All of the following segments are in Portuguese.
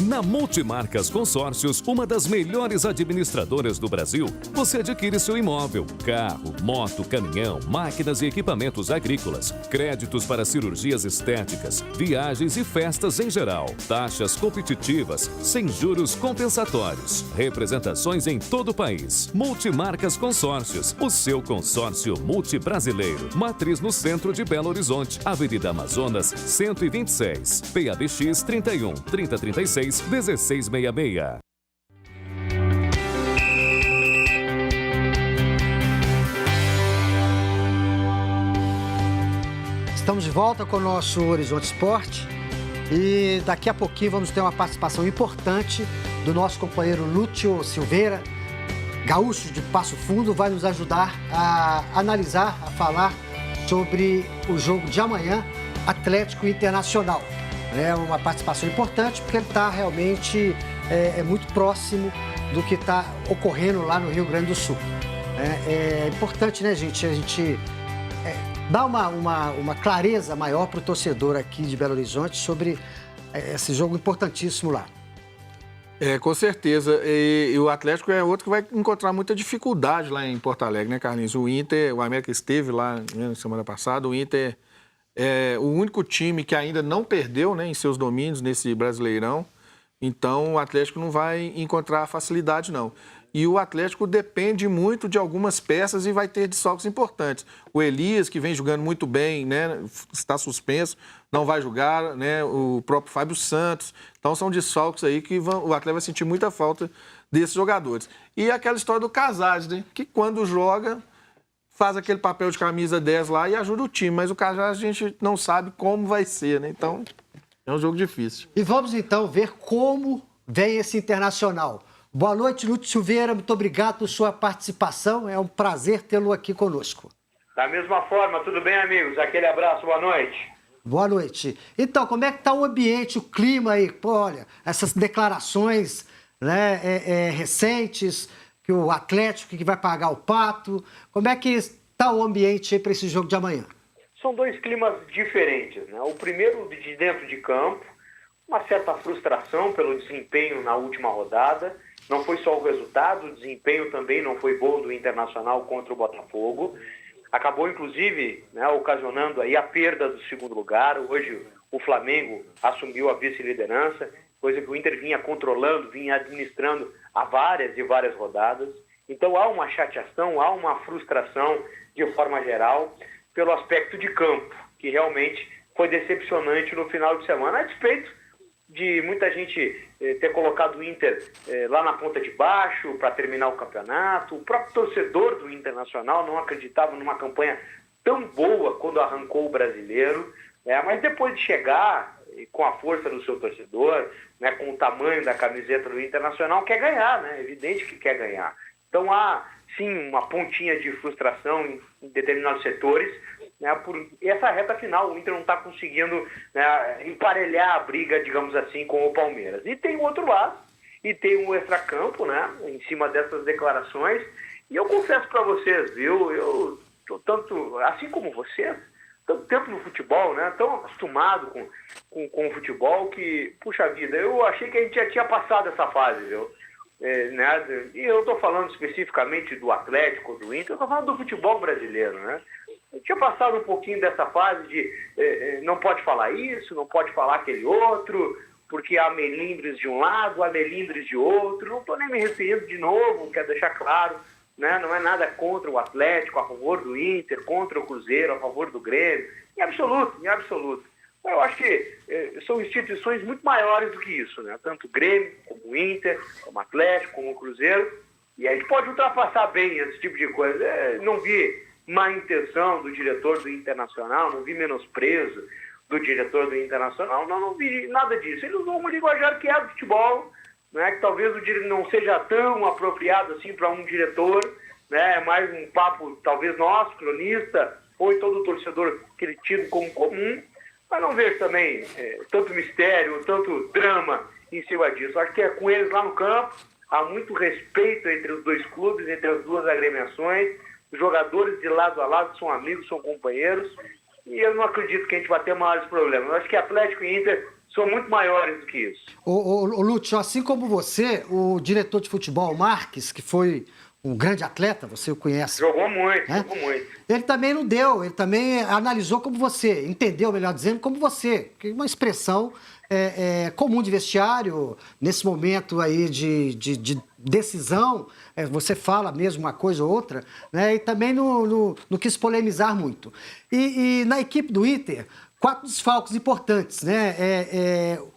Na Multimarcas Consórcios, uma das melhores administradoras do Brasil, você adquire seu imóvel, carro, moto, caminhão, máquinas e equipamentos agrícolas, créditos para cirurgias estéticas, viagens e festas em geral, taxas competitivas, sem juros compensatórios, representações em todo o país. Multimarcas Consórcios, o seu consórcio multibrasileiro. Matriz no centro de Belo Horizonte, Avenida Amazonas, 126, PABX 31 3036 1666. Estamos de volta com o nosso Horizonte Esporte e daqui a pouquinho vamos ter uma participação importante do nosso companheiro Lúcio Silveira, gaúcho de Passo Fundo, vai nos ajudar a analisar, a falar sobre o jogo de amanhã, Atlético Internacional. É uma participação importante porque ele está realmente muito próximo do que está ocorrendo lá no Rio Grande do Sul. É importante, né, gente, a gente dar uma clareza maior para o torcedor aqui de Belo Horizonte sobre esse jogo importantíssimo lá. Com certeza. E o Atlético é outro que vai encontrar muita dificuldade lá em Porto Alegre, né, Carlinhos? O América esteve lá na semana passada, o Inter é o único time que ainda não perdeu, né, em seus domínios nesse Brasileirão. Então, o Atlético não vai encontrar facilidade, não. E o Atlético depende muito de algumas peças e vai ter desfalques importantes. O Elias, que vem jogando muito bem, né, está suspenso, não vai jogar, né, o próprio Fábio Santos. Então, são desfalques aí que o Atlético vai sentir muita falta desses jogadores. E aquela história do Casares, né, que quando joga, faz aquele papel de camisa 10 lá e ajuda o time. Mas o Casares a gente não sabe como vai ser, né? Então, é um jogo difícil. E vamos, então, ver como vem esse Internacional. Boa noite, Lúcio Silveira. Muito obrigado por sua participação. É um prazer tê-lo aqui conosco. Da mesma forma, tudo bem, amigos? Aquele abraço, boa noite. Boa noite. Então, como é que está o ambiente, o clima aí? Pô, olha, essas declarações, né, recentes, que o Atlético que vai pagar o pato. Como é que está o ambiente aí para esse jogo de amanhã? São dois climas diferentes, né? O primeiro de dentro de campo, uma certa frustração pelo desempenho na última rodada. Não foi só o resultado, o desempenho também não foi bom do Internacional contra o Botafogo. Acabou, inclusive, né, ocasionando aí a perda do segundo lugar. Hoje o Flamengo assumiu a vice-liderança, coisa que o Inter vinha controlando, vinha administrando há várias e várias rodadas. Então há uma chateação, há uma frustração de forma geral pelo aspecto de campo, que realmente foi decepcionante no final de semana, a despeito de muita gente ter colocado o Inter lá na ponta de baixo para terminar o campeonato. O próprio torcedor do Internacional não acreditava numa campanha tão boa quando arrancou o Brasileiro, mas depois de chegar com a força do seu torcedor, né, com o tamanho da camiseta do Internacional, quer ganhar, né? É evidente que quer ganhar. Então há, sim, uma pontinha de frustração em determinados setores, né, por essa reta final. O Inter não está conseguindo, né, emparelhar a briga, digamos assim, com o Palmeiras. E tem o outro lado, e tem o extracampo, né, em cima dessas declarações. E eu confesso para vocês, viu, eu tô tanto, assim como vocês, tanto tempo no futebol, né, tão acostumado com o futebol que, puxa vida, eu achei que a gente já tinha passado essa fase, viu? Né, e eu estou falando especificamente do Atlético, do Inter, eu estou falando do futebol brasileiro, né? Eu tinha passado um pouquinho dessa fase de não pode falar isso, não pode falar aquele outro, porque há melindres de um lado, há melindres de outro. Não estou nem me referindo de novo, quero deixar claro, né? Não é nada contra o Atlético, a favor do Inter, contra o Cruzeiro, a favor do Grêmio, em absoluto, em absoluto. Eu acho que são instituições muito maiores do que isso, né? Tanto o Grêmio, como o Inter, como o Atlético, como o Cruzeiro, e a gente pode ultrapassar bem esse tipo de coisa. Não vi má intenção do diretor do Internacional, não vi menosprezo do diretor do Internacional, não vi nada disso. Eles usam um linguajar que é do futebol, né, que talvez não seja tão apropriado assim para um diretor, né, é mais um papo talvez nosso, cronista, ou todo torcedor que ele tido como comum, mas não vejo também tanto mistério, tanto drama em cima disso. Acho que é com eles lá no campo, há muito respeito entre os dois clubes, entre as duas agremiações. Os jogadores de lado a lado são amigos, são companheiros, e eu não acredito que a gente vai ter maiores problemas. Eu acho que Atlético e Inter são muito maiores do que isso. Ô Lúcio, assim como você, o diretor de futebol, Marques, que foi um grande atleta, você o conhece. Jogou muito, né? Jogou muito. Ele também não deu, ele também analisou como você, entendeu, melhor dizendo, como você. Que é uma expressão comum de vestiário, nesse momento aí de decisão, você fala mesmo uma coisa ou outra, né? E também não quis polemizar muito. E na equipe do Inter, 4 desfalques importantes, né?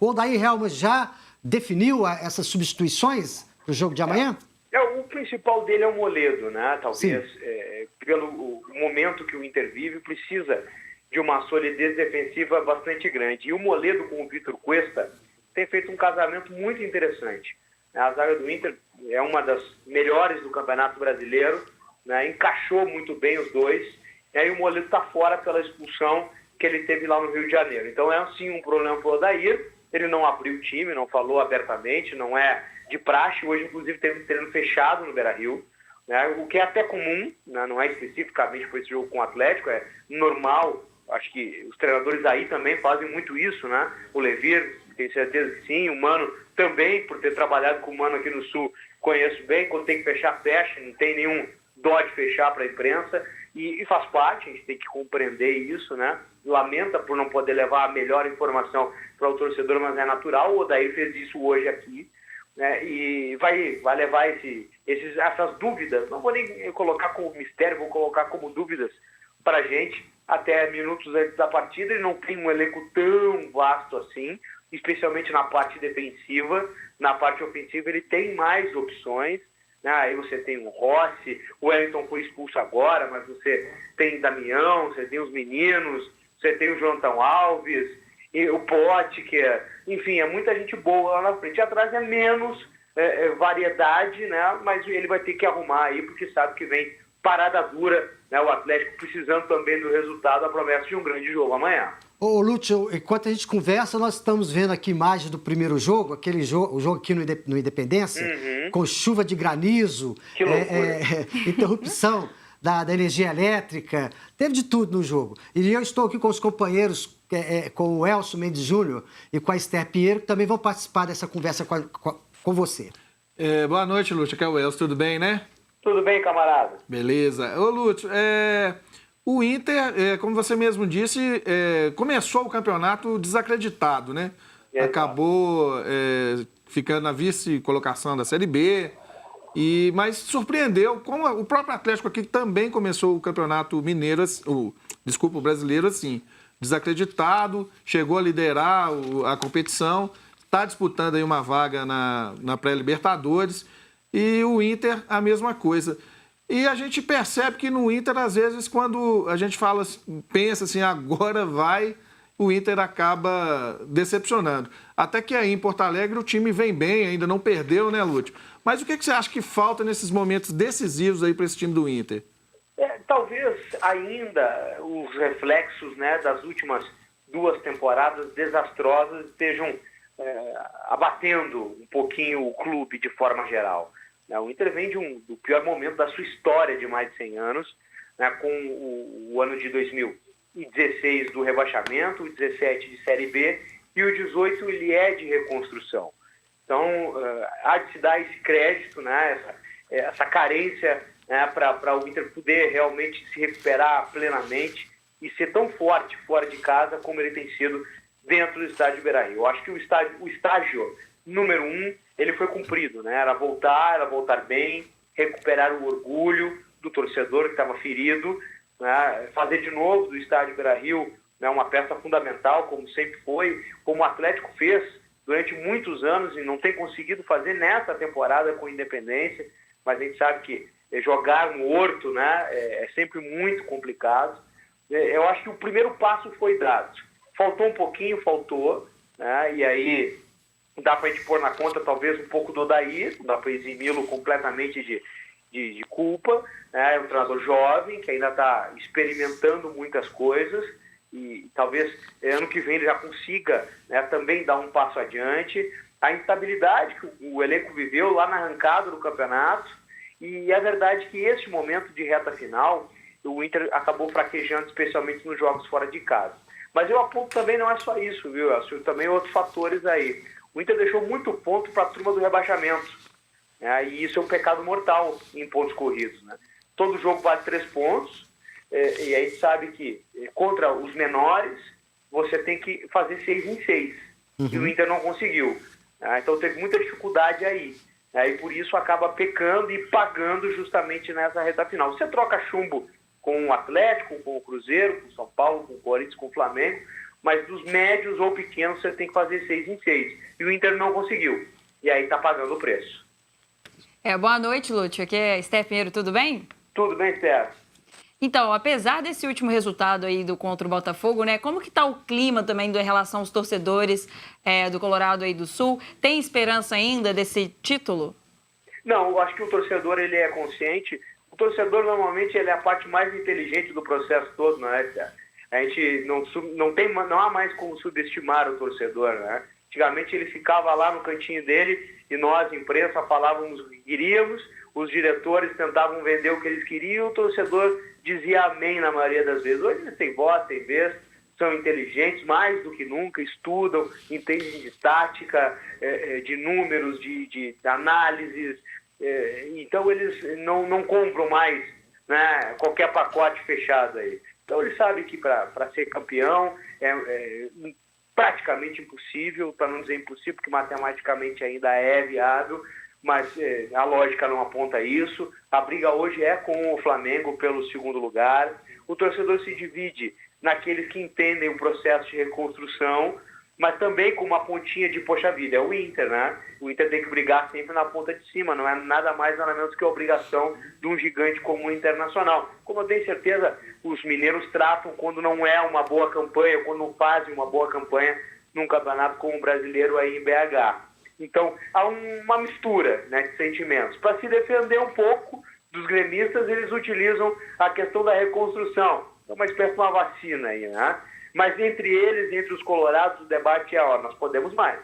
O Odair Helma já definiu essas substituições para o jogo de amanhã? O principal dele é o Moledo, né? Talvez, pelo momento que o Inter vive, precisa de uma solidez defensiva bastante grande. E o Moledo com o Vitor Cuesta tem feito um casamento muito interessante. A zaga do Inter é uma das melhores do Campeonato Brasileiro, né? Encaixou muito bem os dois, e o Moledo está fora pela expulsão que ele teve lá no Rio de Janeiro. Então é sim um problema para o Odair. Ele não abriu o time, não falou abertamente, não é de praxe. Hoje, inclusive, teve um treino fechado no Beira-Rio, né? O que é até comum, né? Não é especificamente para esse jogo com o Atlético, é normal. Acho que os treinadores aí também fazem muito isso, né? O Levir, tenho certeza que sim. O Mano também, por ter trabalhado com o Mano aqui no Sul, conheço bem. Quando tem que fechar, fecha. Não tem nenhum dó de fechar para a imprensa. E faz parte, a gente tem que compreender isso, né? Lamenta por não poder levar a melhor informação para o torcedor, mas é natural. O Odair fez isso hoje aqui, né? E vai levar essas dúvidas, não vou nem colocar como mistério, vou colocar como dúvidas para a gente, até minutos antes da partida. Ele não tem um elenco tão vasto assim, especialmente na parte defensiva. Na parte ofensiva ele tem mais opções. Aí você tem o Rossi, o Wellington foi expulso agora, mas você tem Damião, você tem os meninos, você tem o Jonathan Alves, e o Potker, enfim, é muita gente boa lá na frente. Atrás é menos variedade, né? Mas ele vai ter que arrumar aí, porque sabe que vem parada dura, né? O Atlético precisando também do resultado, a promessa de um grande jogo amanhã. Ô, Lúcio, enquanto a gente conversa, nós estamos vendo aqui imagens do primeiro jogo, o jogo aqui no Independência, com chuva de granizo, interrupção da energia elétrica, teve de tudo no jogo. E eu estou aqui com os companheiros, com o Elcio Mendes Júnior e com a Esther Pinheiro, que também vão participar dessa conversa com você. Boa noite, Lúcio. Aqui é o Elcio, tudo bem, né? Tudo bem, camarada? Beleza. Ô, Lúcio, o Inter, como você mesmo disse, começou o campeonato desacreditado, né? Exato. Acabou ficando na vice-colocação da Série B, mas surpreendeu, como o próprio Atlético aqui também começou o campeonato mineiro, o brasileiro assim, desacreditado, chegou a liderar a competição, está disputando aí uma vaga na pré-Libertadores, e o Inter a mesma coisa. E a gente percebe que no Inter, às vezes, quando a gente pensa assim, agora vai, o Inter acaba decepcionando. Até que aí em Porto Alegre o time vem bem, ainda não perdeu, né, Lúcio? Mas o que você acha que falta nesses momentos decisivos aí para esse time do Inter? Talvez ainda os reflexos, né, das últimas 2 temporadas desastrosas estejam abatendo um pouquinho o clube de forma geral. O Inter vem do pior momento da sua história de mais de 100 anos, né, com o ano de 2016 do rebaixamento, o 17 de Série B e o 18 ele é de reconstrução. Então, há de se dar esse crédito, né, essa carência, né, para o Inter poder realmente se recuperar plenamente e ser tão forte fora de casa como ele tem sido dentro do estádio Beira-Rio. Eu acho que o estágio número 1, ele foi cumprido, né? Era voltar bem, recuperar o orgulho do torcedor que estava ferido, né? Fazer de novo do estádio Beira-Rio, né, uma peça fundamental, como sempre foi, como o Atlético fez durante muitos anos e não tem conseguido fazer nessa temporada com Independência, mas a gente sabe que jogar no Horto, né, é sempre muito complicado. Eu acho que o primeiro passo foi dado. Faltou um pouquinho, né, e aí dá para a gente pôr na conta talvez um pouco do Odair, dá para eximi-lo completamente de culpa, né? É um treinador jovem que ainda está experimentando muitas coisas e talvez ano que vem ele já consiga, né, também dar um passo adiante. A instabilidade que o elenco viveu lá na arrancada do campeonato, e é verdade que esse momento de reta final o Inter acabou fraquejando, especialmente nos jogos fora de casa. Mas eu aponto também não é só isso, viu, Elcio? Também outros fatores aí. O Inter deixou muito ponto para a turma do rebaixamento. Né? E isso é um pecado mortal em pontos corridos. Né? Todo jogo vale 3 pontos. E aí sabe que contra os menores você tem que fazer 6 em 6. E o Inter não conseguiu. Então teve muita dificuldade aí. E por isso acaba pecando e pagando justamente nessa reta final. Você troca chumbo com o Atlético, com o Cruzeiro, com o São Paulo, com o Corinthians, com o Flamengo, mas dos médios ou pequenos você tem que fazer 6 em 6. E o Inter não conseguiu. E aí está pagando o preço. Boa noite, Lúcio. Aqui é Esther Pinheiro, tudo bem? Tudo bem, Esther. Então, apesar desse último resultado aí contra o Botafogo, né? Como que tá o clima também em relação aos torcedores do Colorado aí do Sul? Tem esperança ainda desse título? Não, eu acho que o torcedor ele é consciente. O torcedor normalmente ele é a parte mais inteligente do processo todo, não é? A gente não há mais como subestimar o torcedor, né? Antigamente ele ficava lá no cantinho dele e nós, imprensa, falávamos o que queríamos, os diretores tentavam vender o que eles queriam, o torcedor dizia amém na maioria das vezes. Hoje eles têm voz, têm vez, são inteligentes mais do que nunca, estudam, entendem de tática, de números, de análises. Então eles não compram mais, né, qualquer pacote fechado aí. Então eles sabem que para ser campeão é praticamente impossível, para não dizer impossível, porque matematicamente ainda é viável, mas a lógica não aponta isso. A briga hoje é com o Flamengo pelo segundo lugar. O torcedor se divide naqueles que entendem o processo de reconstrução, mas também com uma pontinha de poxa vida, é o Inter, né? O Inter tem que brigar sempre na ponta de cima, não é nada mais nada menos que a obrigação de um gigante como o Internacional. Como eu tenho certeza, os mineiros tratam quando não é uma boa campanha, quando não fazem uma boa campanha num campeonato como o brasileiro aí em BH. Então, há uma mistura, né, de sentimentos. Para se defender um pouco dos gremistas, eles utilizam a questão da reconstrução. É uma espécie de uma vacina aí, né? Mas entre eles, entre os colorados, o debate é, nós podemos mais.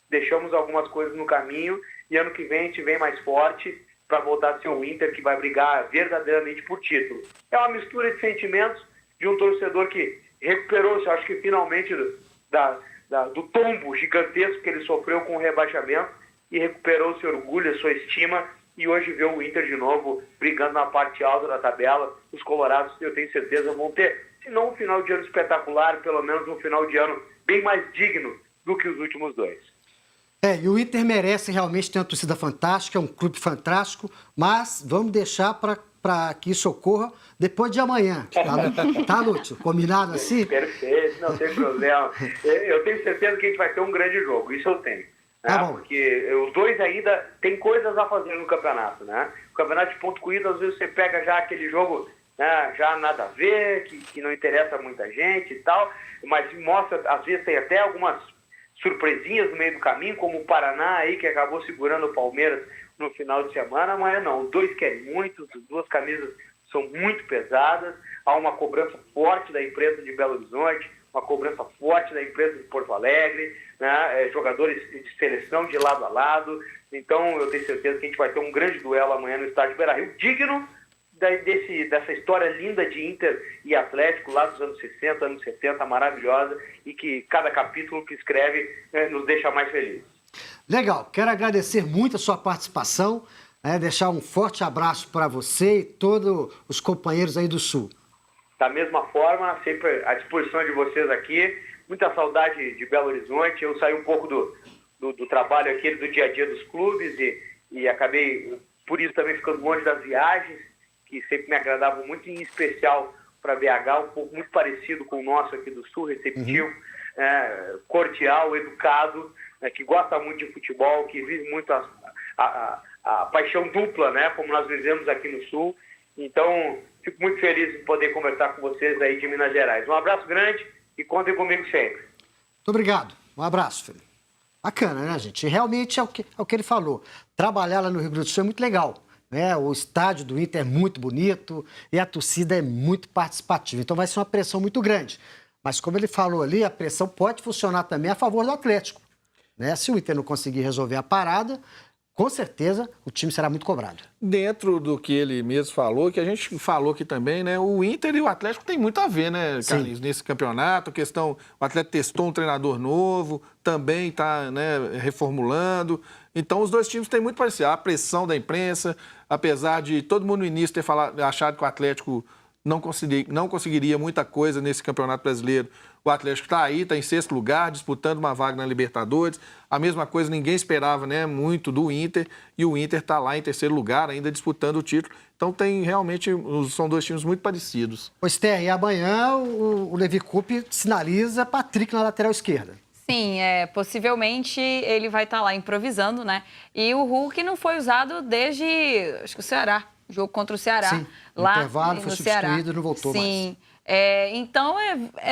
Deixamos algumas coisas no caminho e ano que vem a gente vem mais forte para voltar a ser o Inter que vai brigar verdadeiramente por título. É uma mistura de sentimentos de um torcedor que recuperou-se, acho que finalmente, do tombo gigantesco que ele sofreu com o rebaixamento e recuperou seu orgulho, sua estima e hoje vê o Inter de novo brigando na parte alta da tabela. Os colorados, eu tenho certeza, vão ter, se não um final de ano espetacular, pelo menos um final de ano bem mais digno do que os últimos dois. E o Inter merece realmente ter uma torcida fantástica, é um clube fantástico, mas vamos deixar para que isso ocorra depois de amanhã. Tá, Lúcio? Combinado assim? Perfeito, não tem problema. Eu tenho certeza que a gente vai ter um grande jogo, isso eu tenho. Tá bom. Porque os dois ainda têm coisas a fazer no campeonato, né? O campeonato de ponto corrido, às vezes você pega já aquele jogo, né, já nada a ver, que não interessa muita gente e tal, mas mostra, às vezes tem até algumas surpresinhas no meio do caminho, como o Paraná aí, que acabou segurando o Palmeiras no final de semana. Amanhã não, os dois querem muito, as duas camisas são muito pesadas, há uma cobrança forte da imprensa de Belo Horizonte, uma cobrança forte da imprensa de Porto Alegre, né, jogadores de seleção de lado a lado. Então eu tenho certeza que a gente vai ter um grande duelo amanhã no estádio Beira-Rio, digno dessa história linda de Inter e Atlético lá dos anos 60, anos 70, maravilhosa, e que cada capítulo que escreve nos deixa mais felizes. Legal, quero agradecer muito a sua participação, deixar um forte abraço para você e todos os companheiros aí do Sul. Da mesma forma, sempre à disposição de vocês aqui, muita saudade de Belo Horizonte. Eu saí um pouco do trabalho aqui, do dia a dia dos clubes e acabei, por isso também ficando longe das viagens, que sempre me agradavam muito, em especial para BH, um pouco muito parecido com o nosso aqui do Sul, receptivo, cordial, educado, que gosta muito de futebol, que vive muito a paixão dupla, né, como nós vivemos aqui no Sul. Então, fico muito feliz em poder conversar com vocês aí de Minas Gerais. Um abraço grande e contem comigo sempre. Muito obrigado. Um abraço, filho. Bacana, né, gente? Realmente é o que ele falou. Trabalhar lá no Rio Grande do Sul é muito legal. O estádio do Inter é muito bonito e a torcida é muito participativa. Então vai ser uma pressão muito grande. Mas como ele falou ali, a pressão pode funcionar também a favor do Atlético. Se o Inter não conseguir resolver a parada, com certeza o time será muito cobrado. Dentro do que ele mesmo falou, que a gente falou aqui também, né? O Inter e o Atlético tem muito a ver, né, Carlinhos, nesse campeonato. O Atlético testou um treinador novo, também está, né, reformulando. Então, os dois times têm muito parecido. A pressão da imprensa, apesar de todo mundo no início ter achado que o Atlético não conseguiria muita coisa nesse Campeonato Brasileiro. O Atlético está aí, está em 6º lugar, disputando uma vaga na Libertadores. A mesma coisa, ninguém esperava, né, muito do Inter, e o Inter está lá em 3º lugar, ainda disputando o título. Então, são dois times muito parecidos. Pois, Terra, e amanhã o Levi Coupe sinaliza Patrick na lateral esquerda. Sim, possivelmente ele vai estar lá improvisando, né? E o Hulk não foi usado desde, acho que o Ceará. Jogo contra o Ceará. Sim, lá intervalo, foi substituído e não voltou mais. Sim. Então,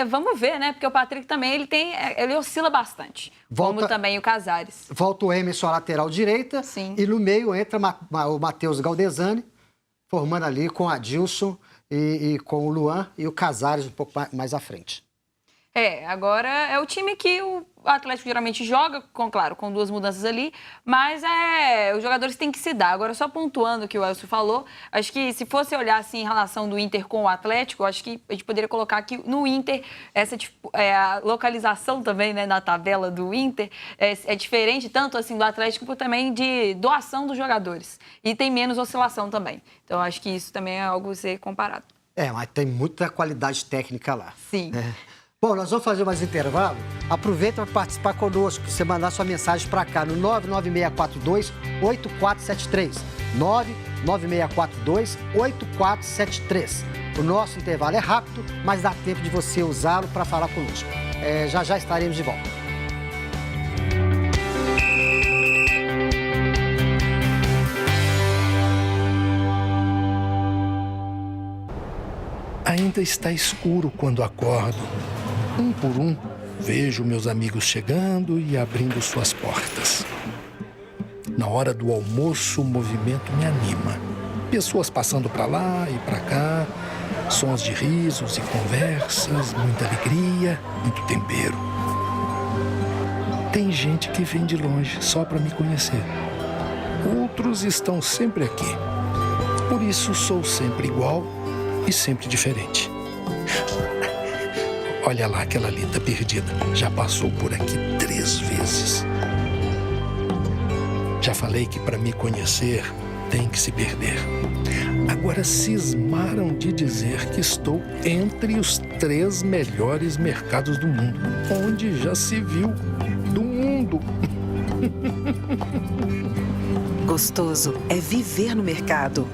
vamos ver, né? Porque o Patrick também, ele oscila bastante. Como também o Casares. Volta o Emerson à lateral direita. Sim. E no meio entra o Matheus Galdesani, formando ali com a Adilson e com o Luan e o Casares um pouco mais à frente. Agora é o time que o Atlético geralmente joga, com 2 mudanças ali, mas os jogadores têm que se dar. Agora, só pontuando o que o Elcio falou, acho que se fosse olhar assim, em relação do Inter com o Atlético, acho que a gente poderia colocar aqui no Inter, a localização também, né, na tabela do Inter é diferente, tanto assim do Atlético, como também de doação dos jogadores. E tem menos oscilação também. Então, acho que isso também é algo a ser comparado. Mas tem muita qualidade técnica lá. Sim. Bom, nós vamos fazer mais intervalo. Aproveita para participar conosco, você mandar sua mensagem para cá no 99642-8473. 99642-8473. O nosso intervalo é rápido, mas dá tempo de você usá-lo para falar conosco. Já estaremos de volta. Ainda está escuro quando acordo. Um por um, vejo meus amigos chegando e abrindo suas portas. Na hora do almoço, o movimento me anima. Pessoas passando para lá e para cá, sons de risos e conversas, muita alegria, muito tempero. Tem gente que vem de longe só para me conhecer. Outros estão sempre aqui. Por isso sou sempre igual e sempre diferente. Olha lá aquela linda perdida. Já passou por aqui 3 vezes. Já falei que para me conhecer tem que se perder. Agora cismaram de dizer que estou entre os 3 melhores mercados do mundo. Onde já se viu do mundo. Gostoso é viver no mercado.